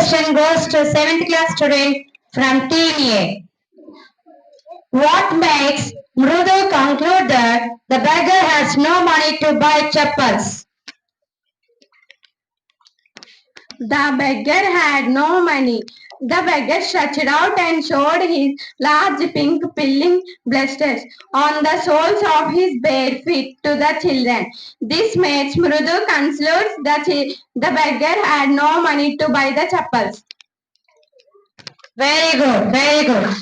question goes to 7th class student from Team A. What makes Mrudu conclude that the beggar has no money to buy chappals? The beggar had no money. The beggar stretched out and showed his large pink peeling blisters on the soles of his bare feet to the children. This makes Mrudu concludes that the beggar had no money to buy the chappals. Very good, very good.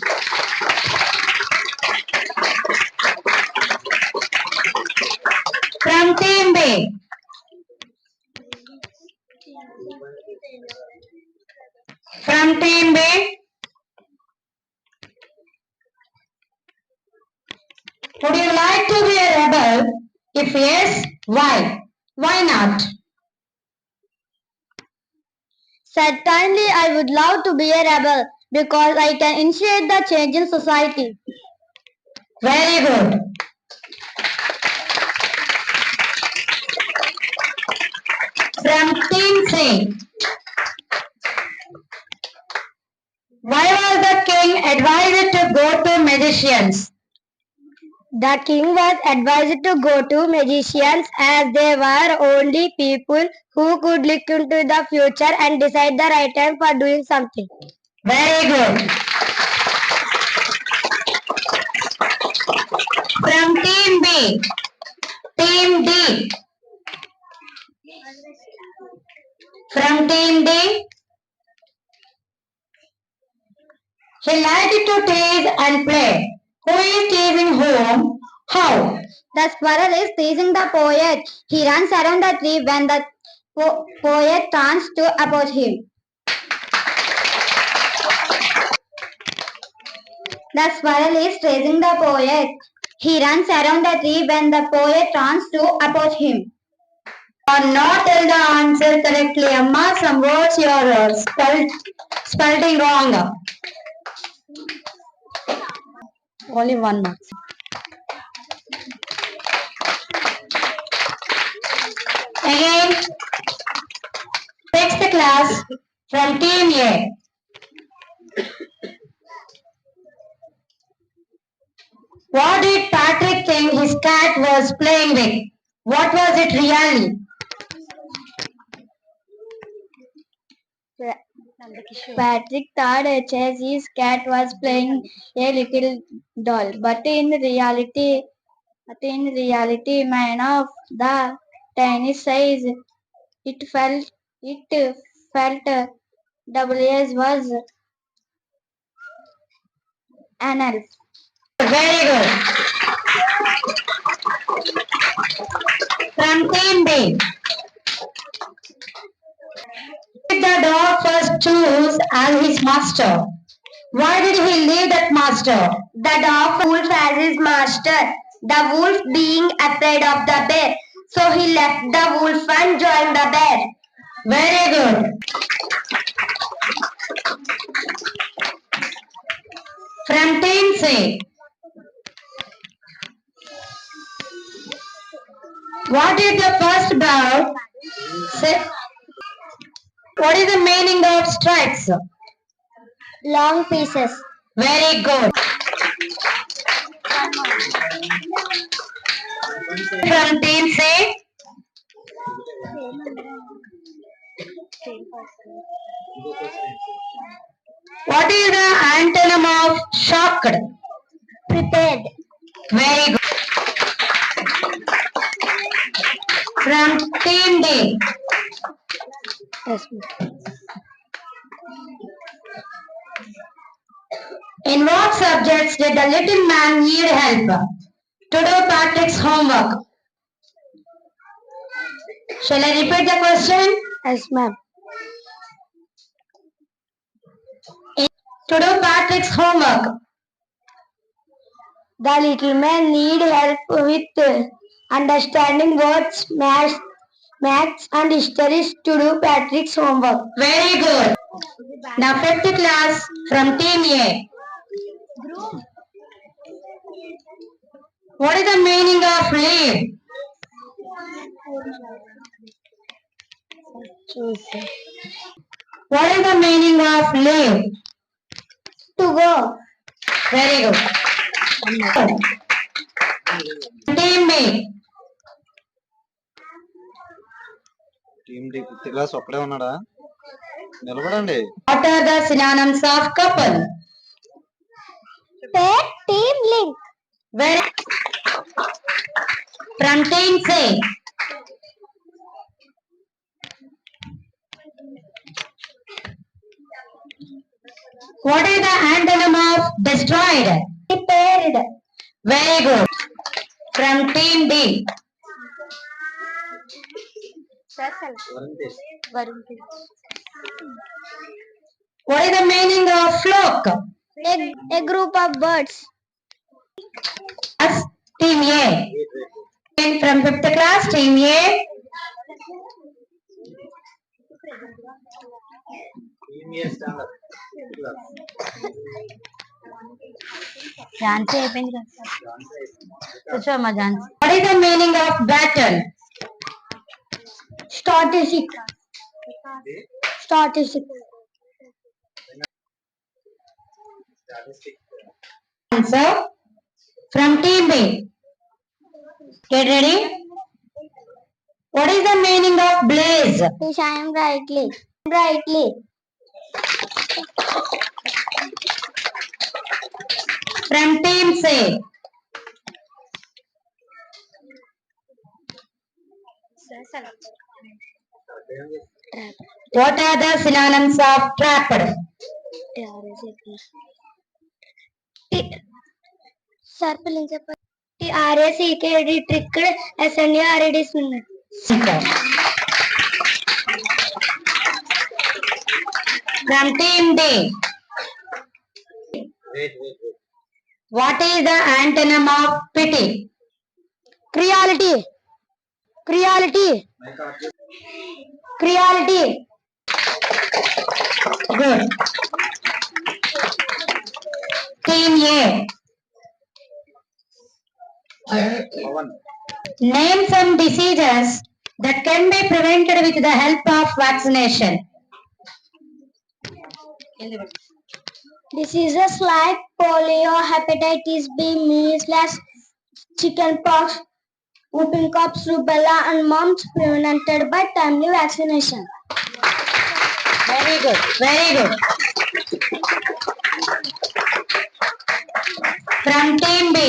From Team B. From Team B. Would you like to be a rebel? If yes, why? Why not? Certainly, I would love to be a rebel because I can initiate the change in society. Very good. From Team C. Why was the king advised to go to magicians? The king was advised to go to magicians as they were only people who could look into the future and decide the right time for doing something. Very good. From Team B. Team D. From Team D. He liked to tease and play. Who is teasing whom? How? The squirrel is teasing the poet. He runs around the tree when the poet turns to oppose him. The squirrel is teasing the poet. He runs around the tree when the poet turns to oppose him. Or not tell the answer correctly, Amma. Some words you are spelling wrong. Only 1 mark. Again, 6th class from Team A. What did Patrick think his cat was playing with? What was it really? Patrick thought his cat was playing a little doll, but in reality, man of the tiny size, it felt WS was an elf. Very good. From Team B. Did the dog first choose as his master? Why did he leave that master? The dog wolf as his master, the wolf being afraid of the bear. So he left the wolf and joined the bear. Very good. From Team C. What did the first bird say? What is the meaning of stripes? Long pieces. Very good. From Team C. What is the antonym of shocked? Prepared. Very good. From Team D. Yes. In what subjects did the little man need help to do Patrick's homework? Shall I repeat the question? Yes, ma'am. To do Patrick's homework. The little man need help with understanding words, maths and history to do Patrick's homework. Very good. Now 5th class from Team A. What is the meaning of leave? What is the meaning of leave? To go. Very good. Team B. Team D fifth class ఒక్కడే ఉన్నాడా? నిలబడండి. What are the synonyms of couple? Pair, team, link. Very. From team C. What is the antonym of destroyed? Repaired. Very good. From team D. What is the meaning of flock? A group of birds. As team A. From 5th class, team A. Team A standard. Jhansi అయిపోయింది కదా కూర్చోమ్మా Jhansi. What is the meaning of battle? Statistic. Statistic. Answer from team B. Get ready? What is the meaning of blaze? To shine brightly. Brightly. From team C. What are the synonyms of trapped? Circling. TRACKD tricked. SNDRD swinged. From team D. What is the antonym of pity? Creality. Creality. Creality. Good. Team A. Name some diseases that can be prevented with the help of vaccination. Diseases like polio, hepatitis B, measles, chickenpox, whooping cough, rubella, and mumps prevented by timely vaccination. Very good. Very good. From team B.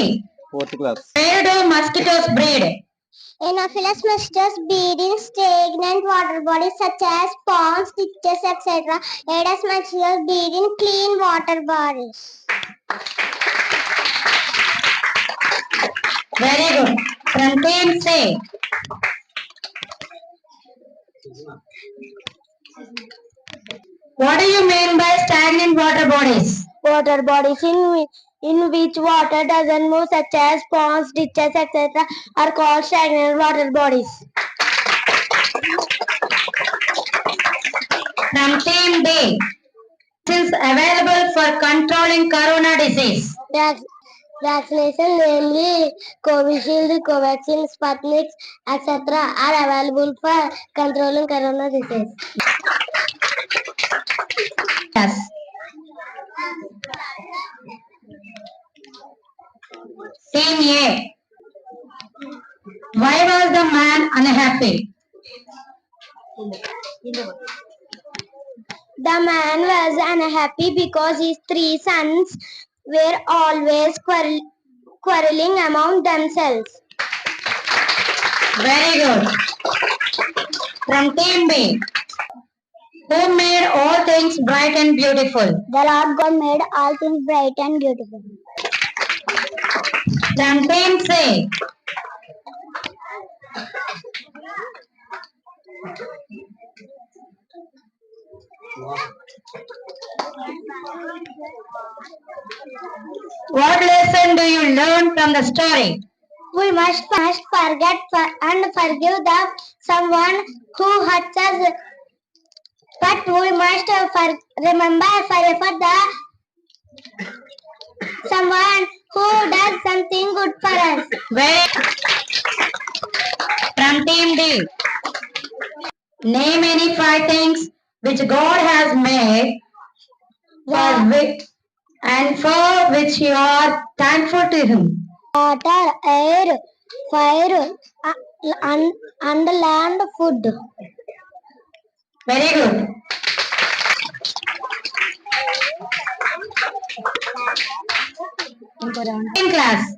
Fourth class. Where do mosquitoes breed? Anopheles mosquitoes breed in stagnant water bodies such as ponds, ditches, etc. Aedes mosquitoes breed in clean water bodies. Very good. From team C. What do you mean by stagnant water bodies? Water bodies in which water doesn't move, such as ponds, ditches, etc., are called stagnant water bodies. From team D. Vaccines available for controlling corona disease. Vaccination, namely Covishield, Covaxin, Sputnik, etc., are available for controlling corona disease. Yes. Team A. Why was the man unhappy? The man was unhappy because his 3 sons were always quarreling among themselves. Very good. From team B. Who made all things bright and beautiful? The Lord God made all things bright and beautiful. From team C. What lesson do you learn from the story? We must forget and forgive someone who hurts us, but we must remember forever someone who does something good for us. From team D. Name any 5 things which God has made, for which you are thankful to Him. Water, air, fire, and land food. Very good. In class.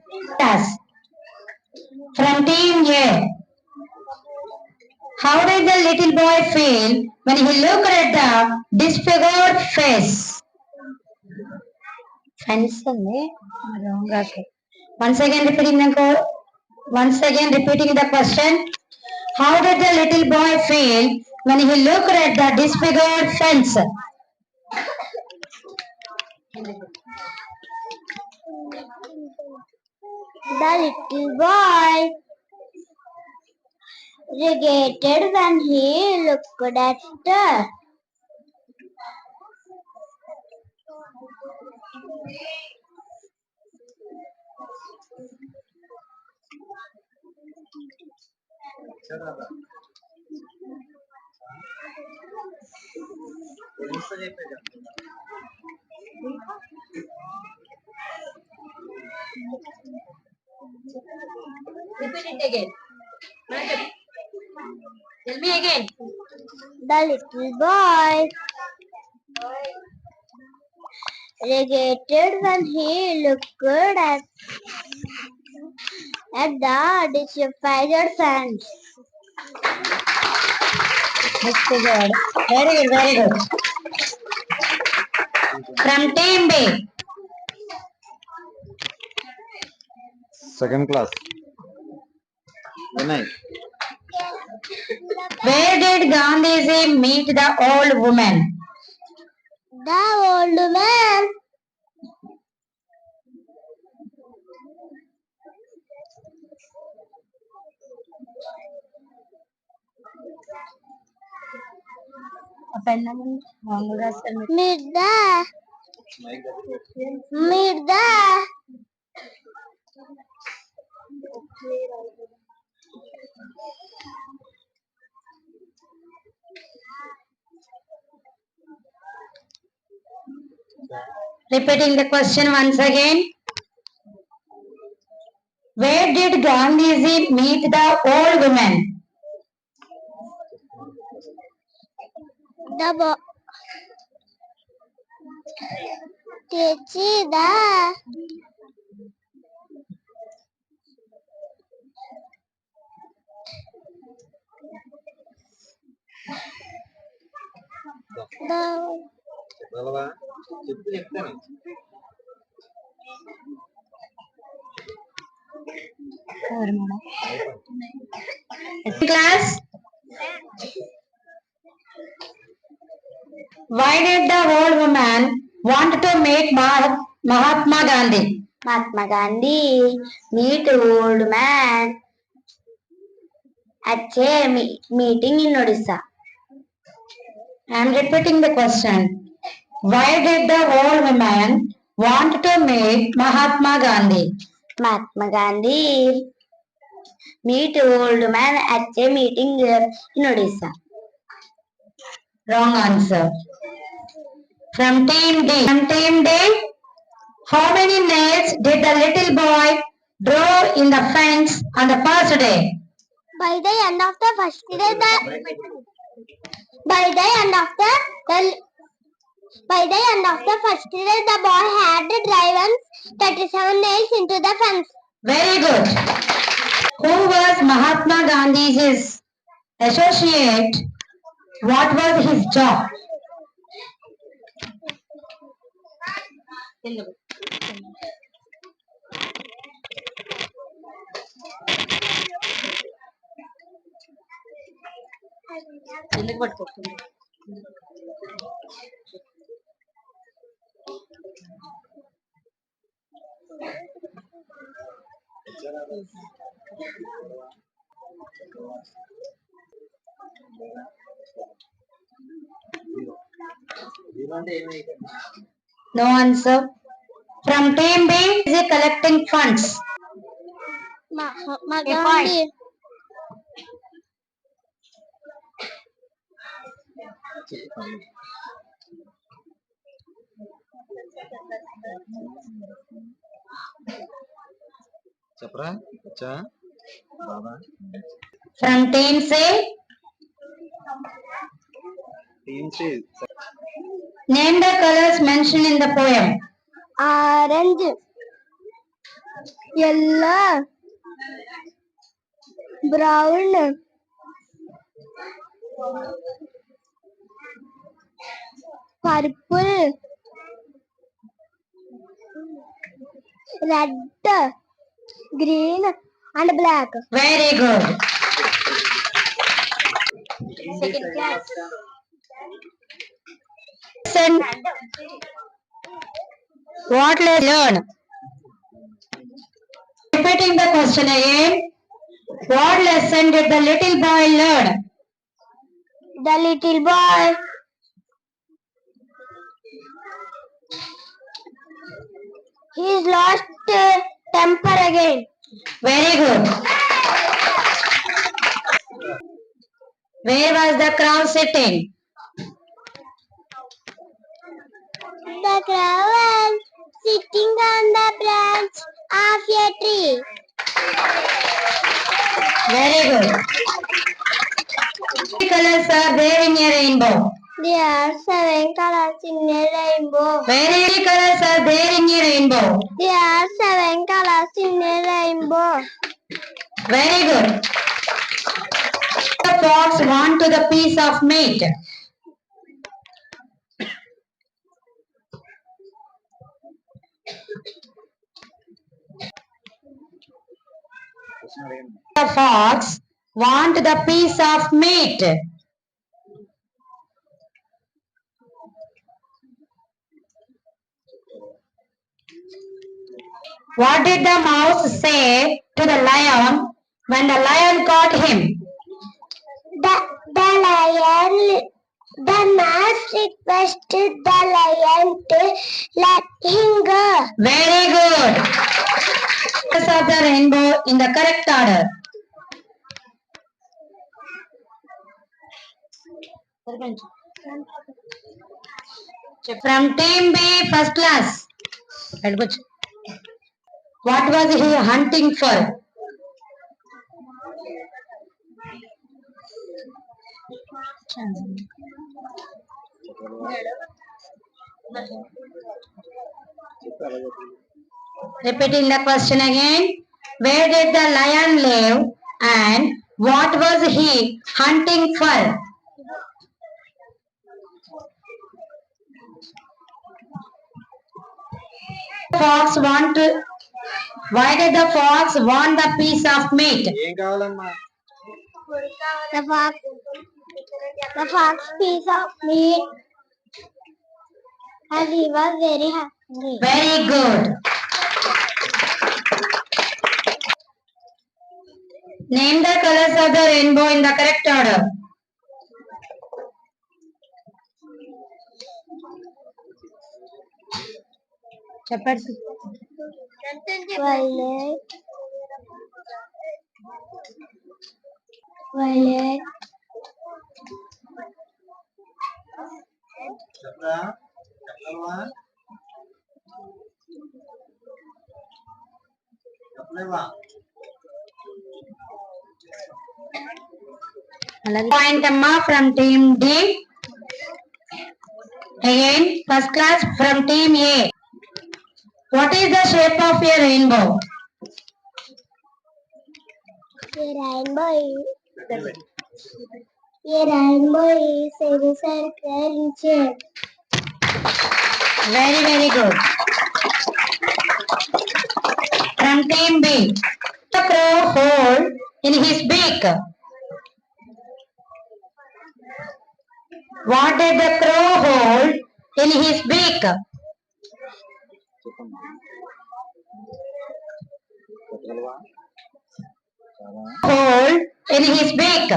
From team A. How did the little boy feel when he looked at the disfigured face? Friends, once again repeating the question. How did the little boy feel when he looked at the disfigured fence? The little boy regretted when he looked at her. Repeat it again. Tell me again. The little boy regretted when he looked at the disfigured fence. Disfigured. Very good. From team B. Second class. Vinay. Where did Gandhiji meet the old woman? The old man meet the Repeating the question once again. Where did Gandhiji meet the old woman? చెప్పగలవా? చెప్పు చెప్తాను. Class. Why did the old woman want to meet Mahatma Gandhi? Mahatma Gandhi meet old man at a meeting in Odisha. I am repeating the question. Why did the old woman want to meet Mahatma Gandhi? Mahatma Gandhi meet old man at a meeting in Odisha. Wrong answer. From team D. How many nails did the little boy draw in the fence on the first day? By the end of the first day, the boy had driven 37 nails into the fence. Very good. Who was Mahatma Gandhi's associate? What was his job? No answer. From team B, is collecting funds. Mahatma Gandhi చెప్పరా వచ్చా బాబా From team C, name the colors mentioned in the poem. Orange, yellow, brown, purple, red, green, and black. Very good. Second class. Lesson. What lesson learn? Repeating the question again. What lesson did the little boy learn? The little boy he's lost temper again. Very good. Where was the crow sitting? The crow was sitting on the branch of a tree. Very good. How many colors are there in a rainbow? There are 7 colors in a rainbow. Very many colors are there in a rainbow. There are 7 colors in a rainbow. Very good. The fox want to the piece of meat. The fox want the piece of meat. What did the mouse say to the lion when the lion caught him? The mouse requested the lion to let him go. Very good. Colors of the rainbow in the correct order. From team B, first class. What was he hunting for? Repeating the question again. Where did the lion live and what was he hunting for? Why did the fox want the piece of meat? ఏం కావాలమ్మా The fox piece of meat as he was very hungry. Very good. Name the colors of the rainbow in the correct order. చెప్పండి. Violet, violet, చెప్పరా చెప్పలేవా చెప్పలేవా Point Amma from team D. Again, first class from team A. What is the shape of a rainbow? a rainbow is semicircular in shape. Very, very good. From team B. The crow hold in his beak. What did the crow hold in his beak? చెప్పగలవా Hold in his beak.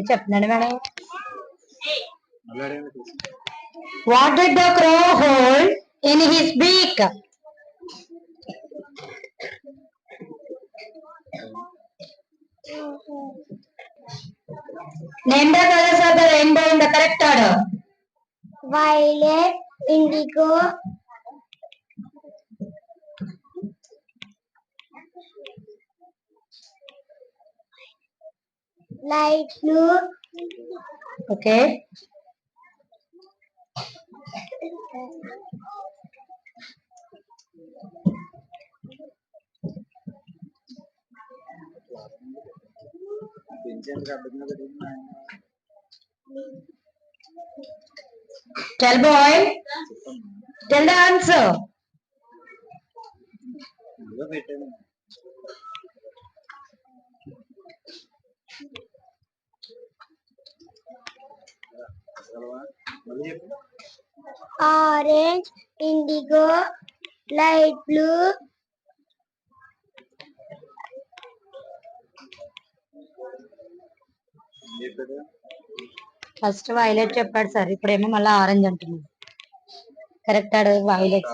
చెప్తున్నాడు madam. మళ్ళీ అడగండి What did the crow hold in his beak? Name the colors of the rainbow in the correct order. Violet, indigo, light blue, Okay. Tell boy. Tell the answer. orange, indigo, light blue, first violet చెప్పాడు sir ఇప్పుడేమో మళ్ళీ orange అంటున్నాడు correct ఆడు violet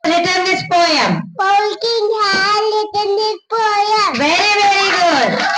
written this poem Paul King had written this poem. very good